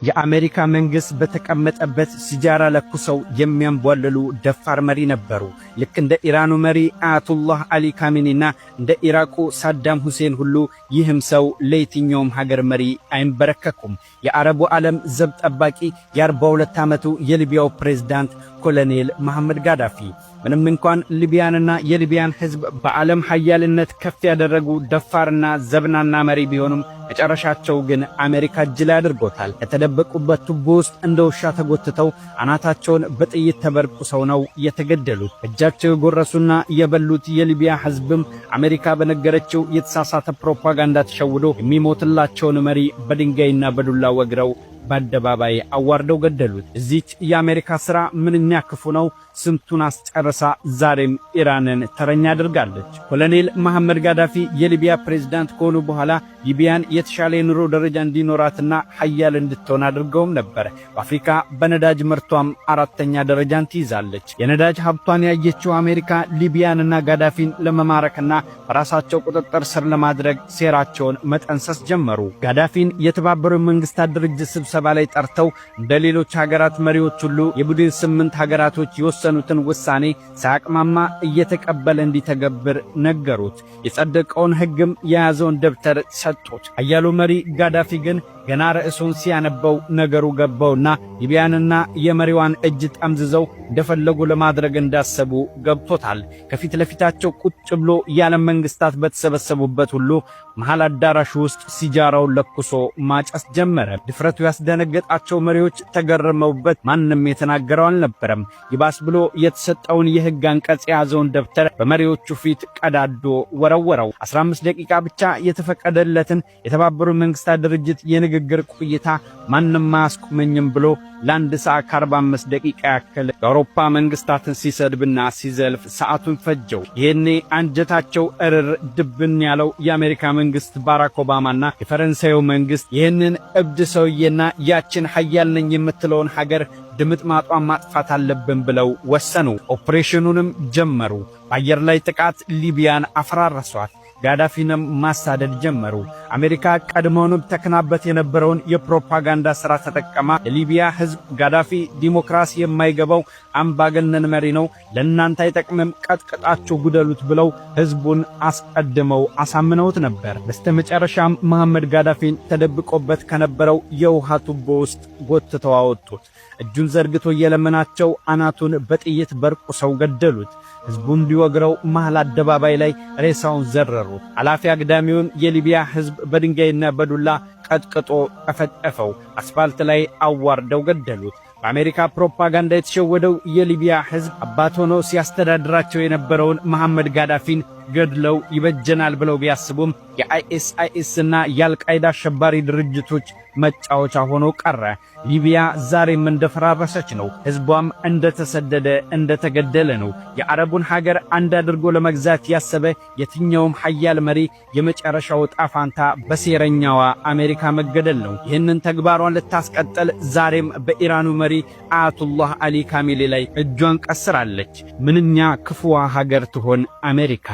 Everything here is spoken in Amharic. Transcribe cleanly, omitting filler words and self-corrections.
የአሜሪካ መንግስት በተቀመጠበት ሲጃራ ለኩሰው የሚያንቧልሉ ደፋር መሪ ነበሩ። ልክ እንደ ኢራኑ መሪ አያቱላህ አሊ ካሜኒና እንደ ኢራቁ ሳዳም ሁሴን ሁሉ ይህም ሰው ለየትኛውም ሀገር መሪ አይንበረከኩም። የአረቡ ዓለም ዘብ ጠባቂ የ42 ዓመቱ የሊቢያው ፕሬዝዳንት ኮሎኔል መሐመድ ጋዳፊ ምንም እንኳን ሊቢያንና የሊቢያን ህዝብ በዓለም ኃያልነት ከፍ ያደረጉ ደፋርና ዘብናና መሪ ቢሆኑም መጨረሻቸው ግን አሜሪካ እጅ ላይ አድርጎታል። ከተደበቁበት ቱቦ ውስጥ እንደ ውሻ ተጎትተው አናታቸውን በጥይት ተበርቁሰው ነው የተገደሉት። እጃቸው የጎረሱና የበሉት የሊቢያ ህዝብም አሜሪካ በነገረችው የተሳሳተ ፕሮፓጋንዳ ተሸውዶ የሚሞትላቸውን መሪ በድንጋይና በዱላ ወግረው በአደባባይ አዋርደው ገደሉት። እዚች የአሜሪካ ሥራ ምንኛ ክፉ ነው! ስንቱን አስጨርሳ ዛሬም ኢራንን ተረኛ አድርጋለች። ኮሎኔል መሐመድ ጋዳፊ የሊቢያ ፕሬዝዳንት ከሆኑ በኋላ ሊቢያን የተሻለ የኑሮ ደረጃ እንዲኖራትና ኃያል እንድትሆን አድርገውም ነበር። በአፍሪካ በነዳጅ ምርቷም 4ኛ ደረጃን ትይዛለች። የነዳጅ ሀብቷን ያየችው አሜሪካ ሊቢያንና ጋዳፊን ለመማረክና በራሳቸው ቁጥጥር ስር ለማድረግ ሴራቸውን መጠንሰስ ጀመሩ። ጋዳፊን የተባበሩት መንግስታት ድርጅት ስብሰባ ላይ ጠርተው እንደ ሌሎች ሀገራት መሪዎች ሁሉ የቡድን 8 ሀገራቶች የወሰኑትን ውሳኔ ሳያቅማማ እየተቀበለ እንዲተገብር ነገሩት። የጸደቀውን ሕግም የያዘውን ደብተር ሰጡት። አያሉ መሪ ጋዳፊ ግን ገና ርዕሱን ሲያነበው ነገሩ ገባውና ሊቢያንና የመሪዋን እጅ ጠምዝዘው እንደፈለጉ ለማድረግ እንዳሰቡ ገብቶታል። ከፊት ለፊታቸው ቁጭ ብሎ የዓለም መንግስታት በተሰበሰቡበት ሁሉ መሃል አዳራሹ ውስጥ ሲጃራውን ለኩሶ ማጨስ ጀመረ። ድፍረቱ ያስደነገጣቸው መሪዎች ተገረመውበት ማንም የተናገረው አልነበረም። ይባስ ብሎ የተሰጠውን የሕግ አንቀጽ የያዘውን ደብተር በመሪዎቹ ፊት ቀዳዶ ወረወረው። 15 ደቂቃ ብቻ የተፈቀደለትን የተባበሩት መንግስታት ድርጅት የንግግር ቆይታ ማንም አያስቆመኝም ብሎ ለአንድ ሰዓት ከ45 ደቂቃ ያክል የአውሮፓ መንግስታትን ሲሰድብና ሲዘልፍ ሰዓቱን ፈጀው። ይሄኔ አንጀታቸው እርር ድብን ያለው የአሜሪካ መንግስት ባራክ ኦባማና የፈረንሳዩ መንግስት ይህንን እብድ ሰውዬና ያችን ኃያል ነኝ የምትለውን ሀገር ድምጥማጧን ማጥፋት አለብን ብለው ወሰኑ። ኦፕሬሽኑንም ጀመሩ። በአየር ላይ ጥቃት ሊቢያን አፈራረሷት። ጋዳፊንም ማሳደድ ጀመሩ። አሜሪካ ቀድሞውንም ተከናበት የነበረውን የፕሮፓጋንዳ ሥራ ተጠቀማ የሊቢያ ህዝብ ጋዳፊ ዲሞክራሲ የማይገባው አምባገነን መሪ ነው፣ ለእናንተ አይጠቅምም፣ ቀጥቅጣችሁ ጉደሉት ብለው ህዝቡን አስቀድመው አሳምነውት ነበር። በስተመጨረሻም መሐመድ ጋዳፊን ተደብቆበት ከነበረው የውሃ ቱቦ ውስጥ ጎትተው አወጡት። እጁን ዘርግቶ እየለመናቸው አናቱን በጥይት በርቁሰው ገደሉት። ህዝቡን ሊወግረው መሃል አደባባይ ላይ ሬሳውን ዘረሩ። አላፊ አግዳሚውን የሊቢያ ህዝብ በድንጋይና በዱላ ቀጥቅጦ ቀፈቀፈው። አስፋልት ላይ አዋርደው ገደሉት። በአሜሪካ ፕሮፓጋንዳ የተሸወደው የሊቢያ ህዝብ አባት ሆኖ ሲያስተዳድራቸው የነበረውን መሐመድ ጋዳፊን ገድለው ይበጀናል ብለው ቢያስቡም የአይኤስአይኤስ እና የአልቃይዳ አሸባሪ ድርጅቶች መጫወቻ ሆኖ ቀረ። ሊቢያ ዛሬም እንደፈራረሰች ነው። ህዝቧም እንደተሰደደ እንደተገደለ ነው። የአረቡን ሀገር አንድ አድርጎ ለመግዛት ያሰበ የትኛውም ኃያል መሪ የመጨረሻው ዕጣ ፈንታ በሴረኛዋ አሜሪካ መገደል ነው። ይህንን ተግባሯን ልታስቀጥል ዛሬም በኢራኑ መሪ አያቱላህ አሊ ካሜኒ ላይ እጇን ቀስራለች። ምንኛ ክፉዋ ሀገር ትሆን አሜሪካ!